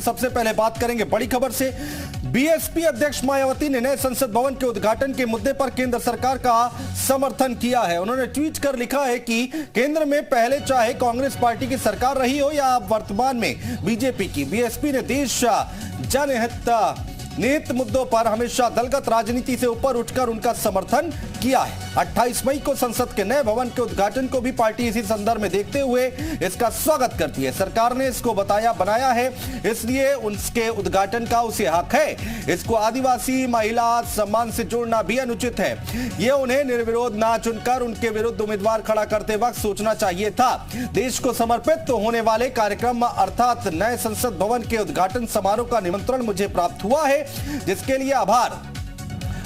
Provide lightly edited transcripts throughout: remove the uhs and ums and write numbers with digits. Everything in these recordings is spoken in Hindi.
सबसे पहले बात करेंगे बड़ी खबर से। बीएसपी अध्यक्ष मायावती ने नए संसद भवन के उद्घाटन के मुद्दे पर केंद्र सरकार का समर्थन किया है। उन्होंने ट्वीट कर लिखा है कि केंद्र में पहले चाहे कांग्रेस पार्टी की सरकार रही हो या वर्तमान में बीजेपी की, बीएसपी ने देश जनहित निहित मुद्दों पर हमेशा दलगत राजनीति से ऊपर उठकर उनका समर्थन किया है। 28 मई को संसद के नए भवन के उद्घाटन को भी पार्टी इसी संदर्भ में देखते हुए इसका स्वागत करती है। सरकार ने इसको बनाया है, इसलिए उसके उद्घाटन का उसे हक है। इसको आदिवासी महिला सम्मान से जोड़ना भी अनुचित है। ये उन्हें निर्विरोध ना चुनकर उनके विरुद्ध उम्मीदवार खड़ा करते वक्त सोचना चाहिए था। देश को समर्पित होने वाले कार्यक्रम अर्थात नए संसद भवन के उद्घाटन समारोह का निमंत्रण मुझे प्राप्त हुआ है, जिसके लिए आभार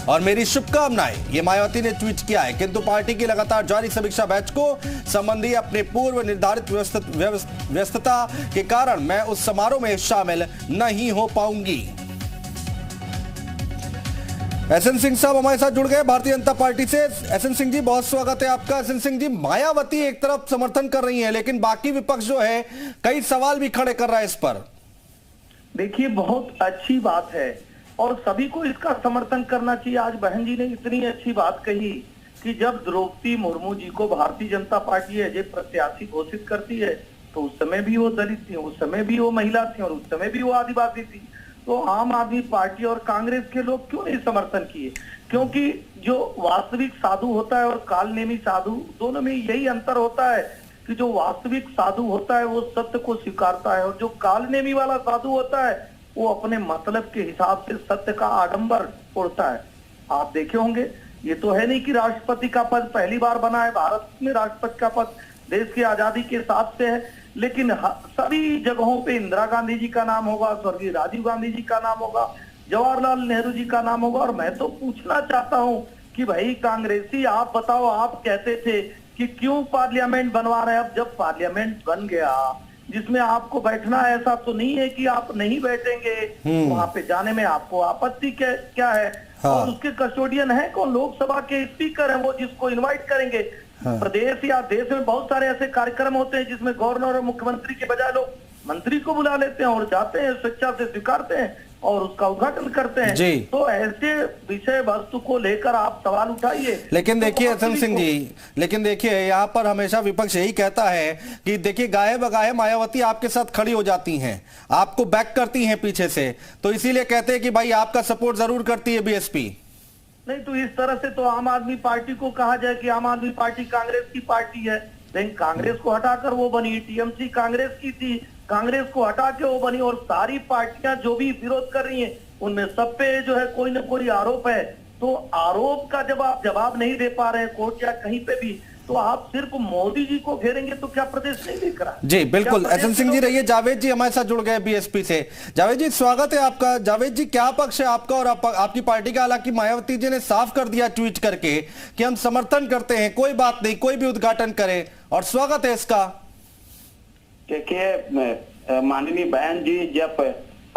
और मेरी शुभकामनाएं, ये मायावती ने ट्वीट किया है। किंतु पार्टी की लगातार जारी समीक्षा बैच को संबंधी अपने पूर्व निर्धारित व्यस्तता के कारण मैं उस समारोह में शामिल नहीं हो पाऊंगी। एसएन सिंह साहब हमारे साथ जुड़ गए भारतीय जनता पार्टी से। एसएन सिंह जी, बहुत स्वागत है आपका। एसएन सिंह जी, मायावती एक तरफ समर्थन कर रही है, लेकिन बाकी विपक्ष जो है कई सवाल भी खड़े कर रहा है इस पर। देखिए, बहुत अच्छी बात है और सभी को इसका समर्थन करना चाहिए। आज बहन जी ने इतनी अच्छी बात कही कि जब द्रौपदी मुर्मू जी को Bharatiya Janata party as a प्रत्याशी घोषित करती है तो उस समय भी वो दलित थी, उस समय भी वो महिला थी और उस समय भी वो आदिवासी थी। तो आम आदमी पार्टी और कांग्रेस के लोग क्यों नहीं समर्थन किए? क्योंकि जो वास्तविक साधु होता है और कालनेमी साधु, दोनों में यही अंतर होता है कि जो वास्तविक साधु होता है वो सत्य को स्वीकारता है और जो कालनेमी वाला साधु होता है वो अपने मतलब के हिसाब से सत्य का आडंबर उड़ता है। आप देखे होंगे, ये तो है नहीं कि राष्ट्रपति का पद पहली बार बना है। भारत में राष्ट्रपति का पद देश की आजादी के साथ से है, लेकिन सभी जगहों पे इंदिरा गांधी जी का नाम होगा, स्वर्गीय राजीव गांधी जी का नाम होगा, जवाहरलाल नेहरू जी का नाम होगा। और मैं तो पूछना चाहता हूँ कि भाई कांग्रेसी, आप बताओ, आप कहते थे कि क्यों पार्लियामेंट बनवा रहे हैं? अब जब पार्लियामेंट बन गया जिसमें आपको बैठना है, ऐसा तो नहीं है कि आप नहीं बैठेंगे, वहां पे जाने में आपको आपत्ति क्या है? हाँ। और उसके कस्टोडियन है कौन? लोकसभा के स्पीकर है वो, जिसको इनवाइट करेंगे। हाँ। प्रदेश या देश में बहुत सारे ऐसे कार्यक्रम होते हैं जिसमें गवर्नर और मुख्यमंत्री के बजाय लोग मंत्री को बुला लेते हैं और जाते हैं, स्वेच्छा से स्वीकारते हैं और उसका उद्घाटन करते हैं। जी। तो ऐसे विषय वस्तु को लेकर आप सवाल उठाइए। लेकिन देखिए एसएन सिंह जी, लेकिन देखिए यहाँ पर हमेशा विपक्ष यही कहता है कि देखिए गाये बगाये मायावती आपके साथ खड़ी हो जाती हैं, आपको बैक करती हैं पीछे से, तो इसीलिए कहते हैं कि भाई आपका सपोर्ट जरूर करती है बीएसपी। नहीं तो इस तरह से तो आम आदमी पार्टी को कहा जाए कि आम आदमी पार्टी कांग्रेस की पार्टी है, लेकिन कांग्रेस को हटाकर वो बनी। टीएमसी कांग्रेस की थी, कांग्रेस को हटा के वो बनी। और सारी पार्टियां जो भी विरोध कर रही हैं उनमें सब पे जो है कोई ना कोई आरोप है। तो आरोप का जब आप जवाब नहीं दे पा रहे हैं कोर्ट या कहीं पे भी, तो आप सिर्फ मोदी जी को घेरेंगे तो क्या प्रदेश नहीं दिख रहा? जी बिल्कुल। एसएन सिंह जी रहिए। जावेद जी हमारे साथ जुड़ गए बीएसपी से। जावेद जी, स्वागत है आपका। जावेद जी, क्या पक्ष है आपका और आपकी पार्टी का? हालांकि मायावती जी ने साफ कर दिया ट्वीट करके कि हम समर्थन करते हैं, कोई बात नहीं, कोई भी उद्घाटन करे, और स्वागत है इसका। देखिए माननीय बहन जी, जब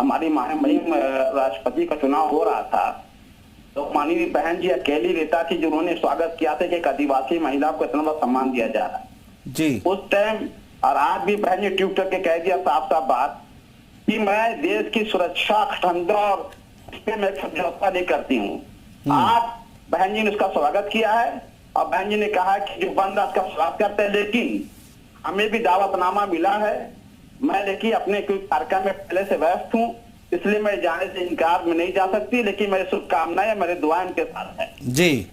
हमारी महामहिम राष्ट्रपति का चुनाव हो रहा था तो माननीय बहन जी अकेली नेता थी जिन्होंने स्वागत किया था कि एक आदिवासी महिला को इतना बड़ा सम्मान दिया जा रहा है जी उस टाइम। और आज भी बहन जी ट्वीट करके कह दिया साफ साफ बात कि मैं देश की सुरक्षा, अखंडता और इस पे मैं समझौता नहीं करती हूँ। आज बहन जी ने उसका स्वागत किया है और बहन जी ने कहा कि जो बन रहा उसका स्वागत करते हैं, लेकिन हमें भी दावतनामा मिला है। मैं देखिए अपने कोई कार्यक्रम में पहले से व्यस्त हूँ, इसलिए मैं जाने से इनकार में नहीं जा सकती, लेकिन मेरी शुभकामनाएं, मेरे दुआएं उनके साथ है जी।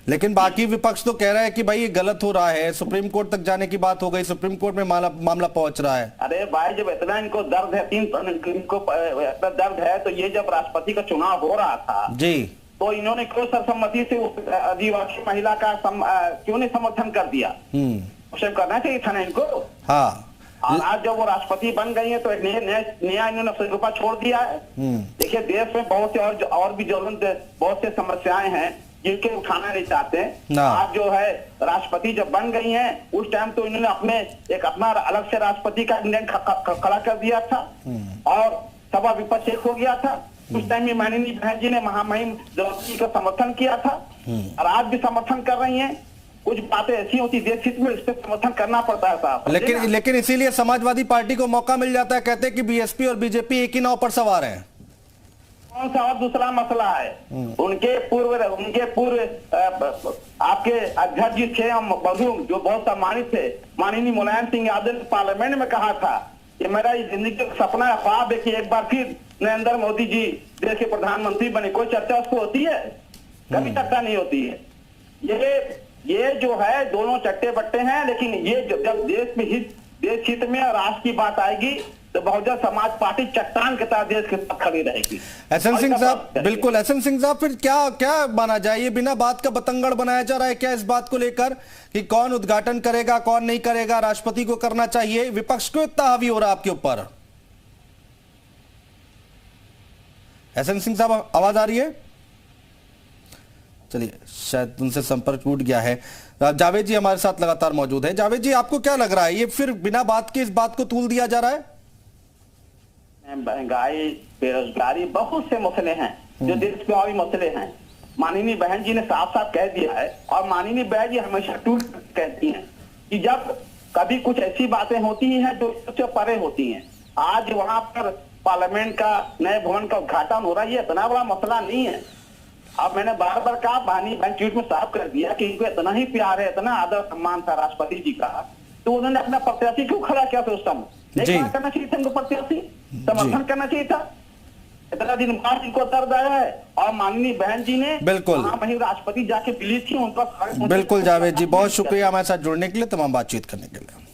लेकिन बाकी विपक्ष तो कह रहा है कि भाई ये गलत हो रहा है, सुप्रीम कोर्ट तक जाने की बात हो गई, सुप्रीम कोर्ट में मामला पहुंच रहा है। अरे भाई, जब इतना इनको दर्द है, इनको इतना दर्द है, तो ये जब राष्ट्रपति का चुनाव हो रहा था जी, तो इन्होंने क्यों सर्वसम्मति से आदिवासी महिला का क्यों नहीं समर्थन कर दिया? क्वेश्चन करना चाहिए था ना इनको। हाँ। और आज जब वो राष्ट्रपति बन गई है तो एक नया इन्होंने स्वरूपा छोड़ दिया है। देखिए देश में बहुत से और भी ज्वलंत बहुत से समस्याएं हैं जिनके उठाना नहीं चाहते। आज जो है राष्ट्रपति जब बन गई हैं उस टाइम तो इन्होंने अपना अलग से राष्ट्रपति का इंडियन खड़ा कर दिया था और सभा विपक्ष एक हो गया था। उस टाइम में माननीय बहन जी ने महामहिम द्रौपदी का समर्थन किया था और आज भी समर्थन कर रही हैं। कुछ बातें ऐसी होती देश हित में, इस पर समर्थन करना पड़ता है साहब। लेकिन इसीलिए समाजवादी पार्टी को मौका मिल जाता है, कहते हैं कि बीएसपी और बीजेपी एक ही नाव पर सवार हैं। कौन सा और दूसरा मसला है? उनके पूर्व आपके अध्यक्ष जी थे बघेल, जो बहुत सम्मानित थे, माननीय मुलायम सिंह यादव ने पार्लियामेंट में कहा था कि मेरा जिंदगी का सपना ख्वाब है कि एक बार फिर नरेंद्र मोदी जी देश के प्रधानमंत्री बने। कोई चर्चा उस पर होती है? कभी चर्चा नहीं होती है। ये जो है दोनों चट्टे बट्टे हैं, लेकिन ये जब देश हित में और राष्ट्र की बात आएगी तो बहुजन समाज पार्टी चट्टान के तरह देश के साथ खड़ी रहेगी। एहसन सिंह साहब, बिल्कुल एहसन सिंह साहब, फिर क्या माना जाए? ये बिना बात का बतंगड़ बनाया जा रहा है क्या इस बात को लेकर कि कौन उद्घाटन करेगा कौन नहीं करेगा, राष्ट्रपति को करना चाहिए? विपक्ष क्यों इतना हावी हो रहा है आपके ऊपर? एहसन सिंह साहब, आवाज आ रही है? चलिए, शायद उनसे संपर्क टूट गया है। जावेद जी हमारे साथ लगातार मौजूद है। जावेद जी, आपको क्या लग रहा है, ये फिर बिना बात के इस बात को तूल दिया जा रहा है? महंगाई, बेरोजगारी, बहुत से मसले हैं जो देश के मसले हैं। माननीय बहन जी ने साफ साफ कह दिया है, और माननीय बहन जी हमेशा टूट कहती हैं कि जब कभी कुछ ऐसी बातें होती हैं जो उससे परे होती हैं। आज वहां पर पार्लियामेंट का नए भवन का उद्घाटन हो रहा है, ये इतना बड़ा मसला नहीं है। अब मैंने बार बार कहा, माननीय बहन ट्वीट में साफ कर दिया कि इनको इतना ही प्यार है, इतना आदर सम्मान था राष्ट्रपति जी का, तो उन्होंने अपना प्रत्याशी क्यों खड़ा किया था उस समय? नहीं करना चाहिए था उनको प्रत्याशी, समर्थन करना चाहिए था। इतना दिन बाद इनको दर्द आया है, और माननीय बहन जी ने बिल्कुल वहीं राष्ट्रपति जाके मिली थी, उनका बिल्कुल। जावेद जी, बहुत शुक्रिया हमारे साथ जुड़ने के लिए, तमाम बातचीत करने के लिए।